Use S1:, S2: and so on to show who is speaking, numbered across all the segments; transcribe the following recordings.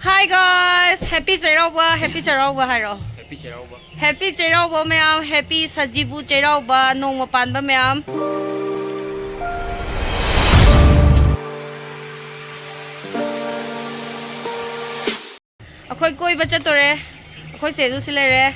S1: Hi guys, happy Cheiraoba, happy Cheiraoba haro.
S2: Happy Cheiraoba.
S1: Happy Cheiraoba mayam, happy Sajibu Cheiraoba Nongma panba mayam. Akhoi koiba chatore, akhoi sedu silere.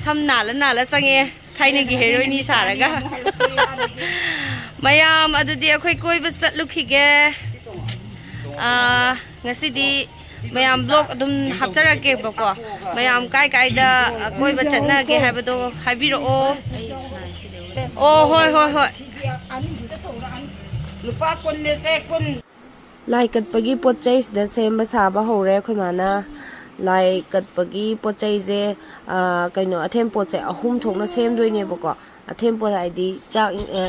S1: Sam nala sange, thaine gi heroine saraga. Mayam adudi akhoi koiba chatlukige. Ngasidi mayam blog adum hapcharake bako mayam kai da koiba chatnage haibado haibiro hoi
S3: lupa kun le se kun
S1: lai katpagi pochai da semba saba hore khoi mana lai katpagi pochai je kaino athem pot se ahum thokna sem doine bako athem pot aidi cha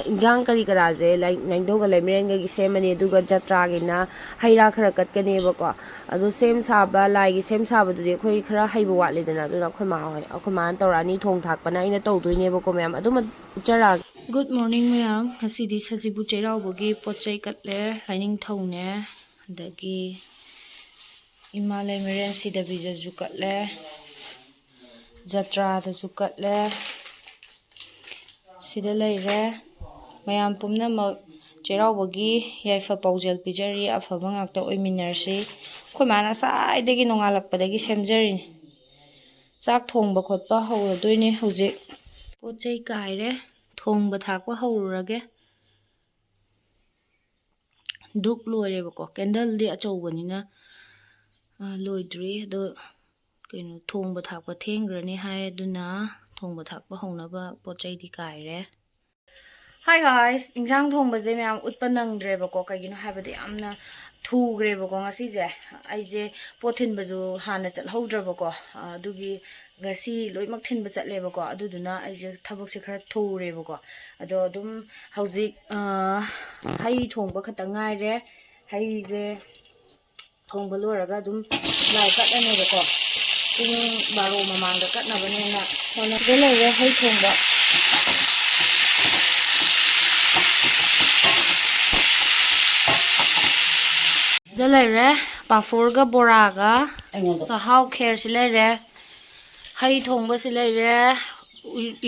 S1: injang kari kara je lai naingdoga lemerenga gi semani duga jatra gi na haira khara kat kane bako adu sem saba lai gi sem saba du de khoi khara haiba watle dana du na khoi ma hoi khoi ma torani thong thak pana ina tau doine bako mayam adu ma chara. Good morning mayam, ngasidi Sajibu Cheiraoba gi pochai katle lining thone adagi ima lemeren sida bija ju katle jatra da ju katle sida leire mayam pumna mak Cheiraoba gi yaifa paujel pijari afaba ngakta oiminarsi khoi mana saidagi nongalakpadagi semjari chak thongba khotpa howradoine hojik pochai kaire thongba thakpa howrage duk loire bako candle di achoubanina loidri do kaino thongba thakpa thengrani hai aduna thongba thakpa hongnaba pochai di kaire. Hi guys, injang thongba je mayam utpa nangdre bako kaigino haibadi amna thugre bako ngasi je ai je pothin baju hana chal hodra bako adugi ngasi loimak thinba chatle bako aduduna ai je thabak se khara thure bako ado dum hojik hai thongba khata ngaire hai je thongba loraga dum lai katane bako pung baro mamangda katnabane na hona de leire hai thongba Dalere, Paforga Boraga, Sahau Care Silere, Hai Tonga Silere,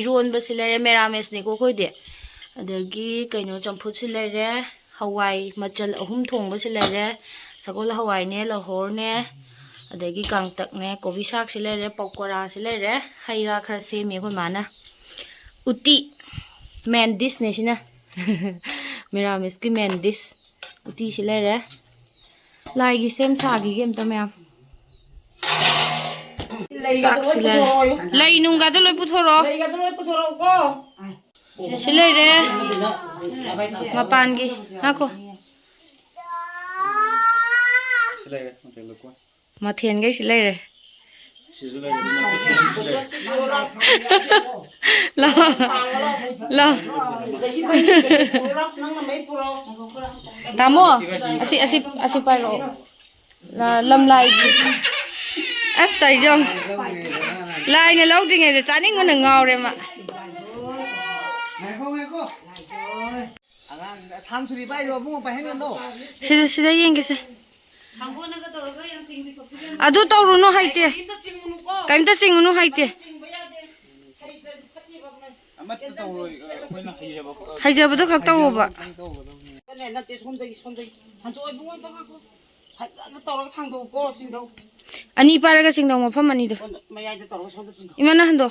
S1: Iron Basilere, Merames Nico de, Adagi, Kaino Champut Silere, Hawaii, Machal Ahum Tonga Silere, Sagola Hawaii ne, Lahorne, Adagi Gangtakne, Kovisak Silere, Pokora Silere, Haira Krase Mevamana, Uti, Mandis Nation, Merames Mandis, Uti Silere. Lai gi sem sa gi gem to ma'am lai nunga do loi puthoro ko silai re mapan gi hako
S2: Silai re hotel ko.
S1: mathen gai silai re la la tamo asi paro lam lai as tai jong lai ne lau ding e chaning ngon ngau re ma
S3: samsuri bai ro mu bai hen no
S1: sida yeng ge se adu tawruno haite kaimta chingunu haite haijabado khakta oba ani paraga singdong mafam ani do imana hando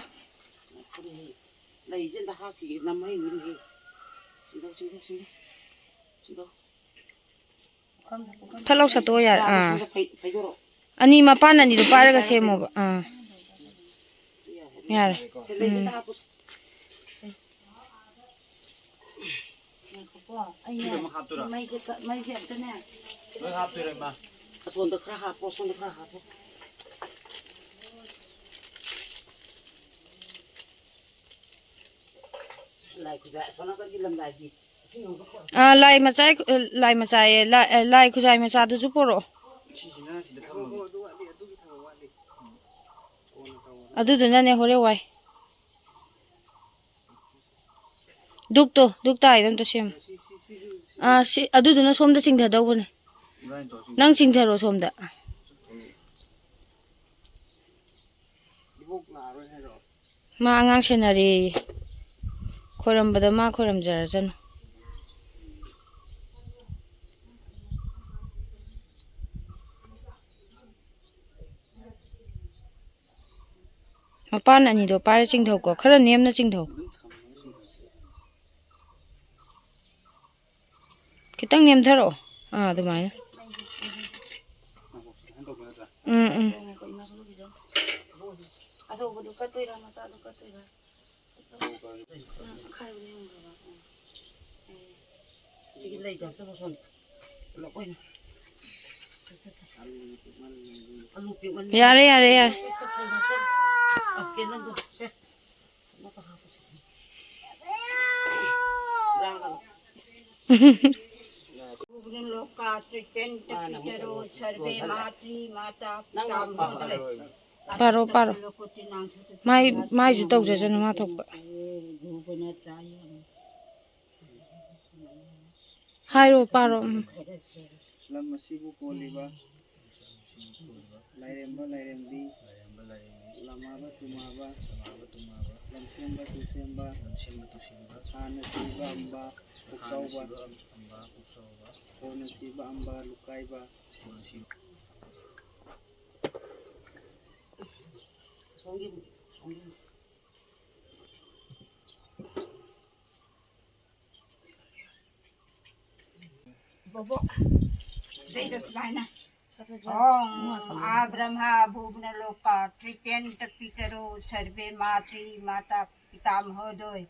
S1: phalau sato yar ani mapan ani do paraga semo yar lai macai lai khujai macha du chu poro aduduna ne hore wai duk tai dam to sem aduduna somda chingtha dawbane nang chingtharo somda ꯃꯥ ꯑꯉꯥꯡ ꯁꯦꯟꯅꯔꯦ ꯈꯣꯏꯔꯝꯕꯗ ꯃꯥ ꯈꯣꯏꯔꯝꯖꯔꯁꯅꯨ ꯃꯄꯥꯟ ꯑꯅꯤꯗꯣ ꯄꯥꯏꯔ ꯆꯤꯡꯊꯧꯀꯣ ꯈꯔ ꯅꯦꯝꯅ ꯆꯤꯡꯊꯧ khitang ꯅꯦꯝꯊꯔꯛꯑꯣ ꯑꯗꯨꯃꯥꯏꯅ ꯑꯆꯧꯕꯗꯨ ꯀꯠꯇꯣꯏꯔꯥ ꯃꯆꯥꯗꯨ ꯀꯠꯇꯣꯏꯔꯥ ꯁꯤꯒꯤ ꯂꯩ ꯆꯠꯆꯕ ꯁꯣꯟ ꯄꯨꯂꯞ ꯑꯣꯏꯅ ꯌꯥꯔꯦ ꯌꯥꯔꯦ ꯌꯥꯔꯦ ꯄꯥꯔꯣ ꯄꯥꯔꯣ ꯃꯥꯏꯁꯨ ꯇꯧꯖꯁꯅꯨ ꯃꯥ ꯊꯣꯛꯄ ꯍꯥꯏꯔꯣ ꯄꯥꯔꯣ
S3: ꯂꯝ ꯑꯁꯤꯕꯨ ꯀꯣꯜꯂꯤꯕ ꯂꯥꯏꯔꯦꯝꯕ ꯂꯥꯏꯔꯦꯝꯕꯤ ꯂꯃꯥꯕ ꯇꯨꯃꯥꯕ ꯂꯝꯁꯦꯝꯕ ꯇꯨꯁꯦꯝꯕ ꯍꯥꯟꯅ ꯁꯤꯕ ꯑꯝꯕ ꯄꯨꯛꯆꯥꯎꯕ ꯀꯣꯟꯅ ꯁꯤꯕ ꯑꯝꯕ ꯂꯨꯀꯥꯏꯕ
S4: Bobo, dito sumana. Om Abrahma Bhuvna Loka Tripyanta Pitaro Sarve Matri Mata Pitam Hodoi.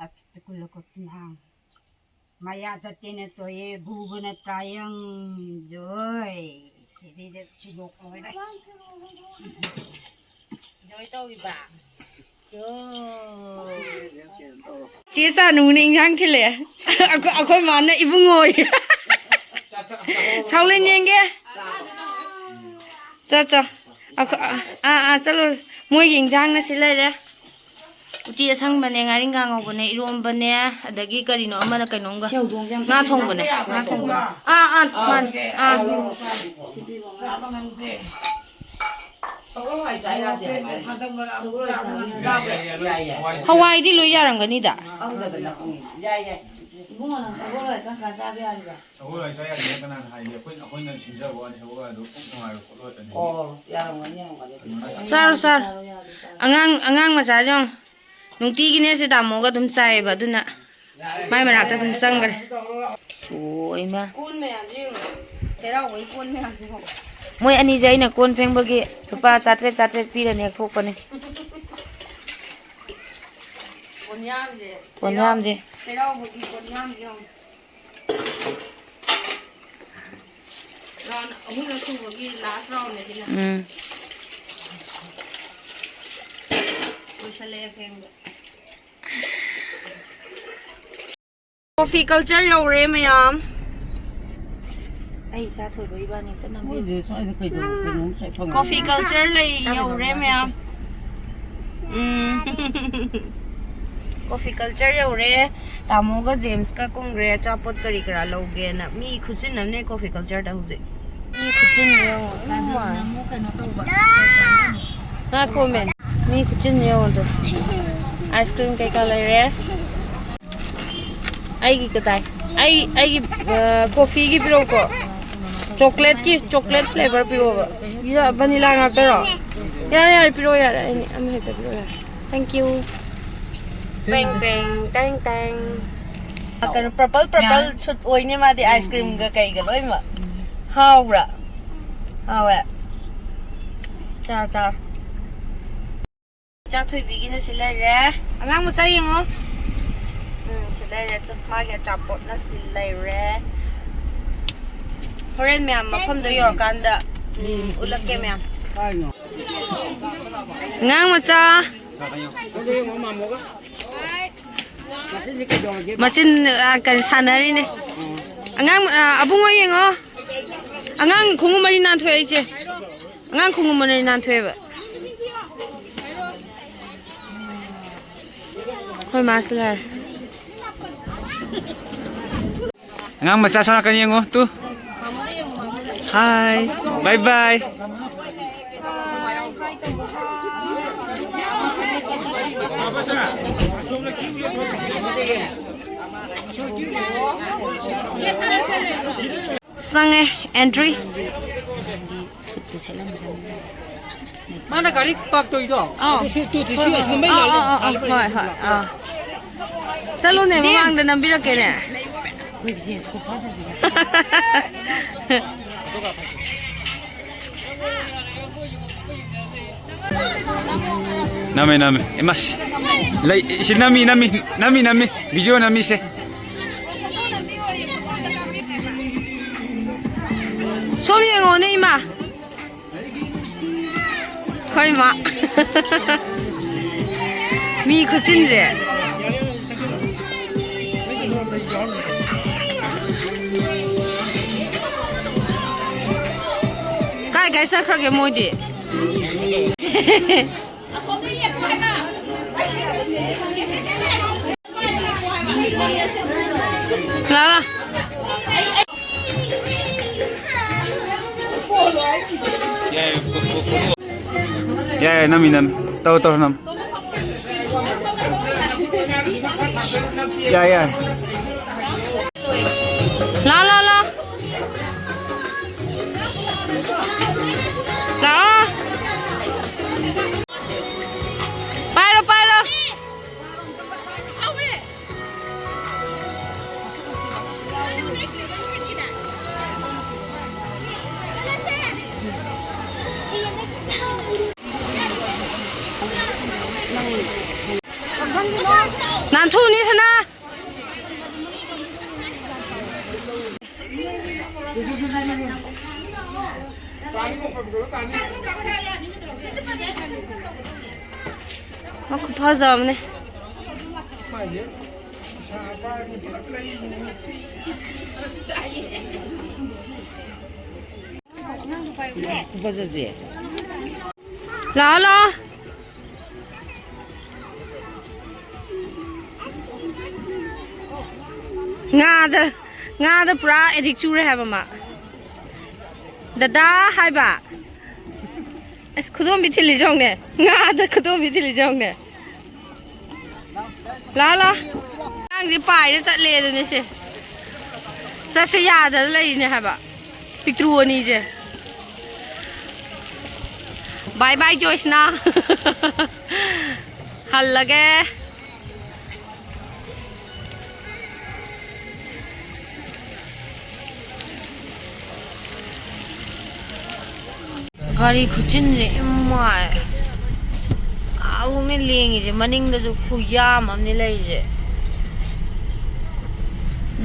S4: Apitukulo ko tinang. Maya datin ito Bhuvna Trayang Joy. Sidi det silok mo rin. Joy to iba.
S1: Chia sa nung ning hang thế lệ khôi mà nó ibu ngồi sao lên nhanh kia cha cha chalo mui ging jang na silai re uti sang bane ngaring ga ngau bane irom bane adagi kari no amana kainonga nga thong bane man Hawaii di loi yaramganida Sar sar angang macha jong nungtigine se damoga dum chaiba aduna mai manakta dum changre soima kun me anji Cheiraoba kun me anji Moi ani jai na kon pheng bagi lupa chatre pi ra nek thokpane Ponyam je Cheiraoba gi ponyam je round ahun na su bagi last round ne dina Ushale pheng Coffee culture yaure mayam Ai sa thoi boi ba ni ta nam Coffee culture lai yaure ma'am Coffee culture yaure tamo ga James ka kongre chapot kari kara loge na mi khuchin namne coffee culture da huje mi khuchin yo namu ka no to ba na comment mi khuchin yo do ice cream kai ka lai re ai gi katai ai gi coffee gi bro ko chocolate flavor piro ya vanilla nga pero ya piro ya am heta piro ya thank you tang akan purple chut oine ma di ice cream ga kai ga loi ma haura hawa cha thui bi gi na silai re angang ma chai ngo silai re to ma ga chapot na silai re Horen ma'am, mafam do yorkanda ulak ke ma'am. Ngang macha. Machin kan sanari ne. Angang abungo yengo. Angang khungu mari nan thoi che. Angang khungu mari nan thoi ba. Hoi maslar.
S2: Ngang macha sana kan yengo tu. Hi, bye bye.
S1: Sange entry.
S3: Mana kali pak tu itu? Tu tu sih asal main lalu.
S1: Hoi hoi. Salon ni memang dah nampak ke ni?
S2: Nami nami. Emas. Lai si nami nami nami nami. Video nami se.
S1: 소미행 오네 이마. 거의 마. 미 그친지. 가이 사크게 뭐지? 나가.
S2: Ya nami nami. Tahu nam. Ya.
S1: La. Para. 난 토니 사나. 급하자 없네.
S3: Kupasasi.
S1: 라라. ngada pra edik chure haba ma dada haiba as khudom bithili jong ne ngada khudom bithili jong ne la ang di pai de chatle de ne se sa se ya da lai ne haba pitru ani je bye Joyce na hal lage गाड़ी खुचिन my आउंगने लेंगे मनिंग the जो खुयाम हमने लेजे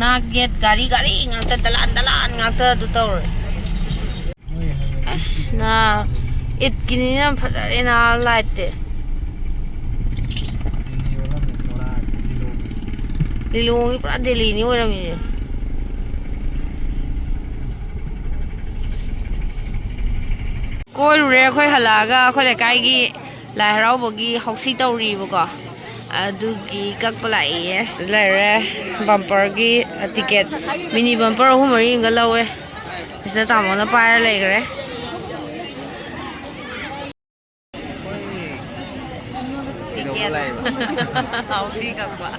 S1: ना gate गाड़ी ngakta dalan ngakta du tawre as na it kini na phajare na light lilo mi pra deli ni orami कोई अखोई हलागा अखोई लेकाइगी लाई हराउबगी हौसी तौरीबको अदुगी कक्पा लाइएस लैरे बम्परगी टिकेट मिनी बम्पर अहुम मरी इंगा लवे इसे तामोना पायर लेगरे टिकेट हौसी कक्पा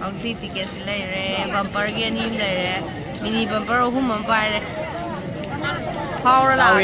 S1: हौसी टिकेट लैरे बम्परगी अनीम लैरे मिनी बम्पर अहुम पायर Power lang.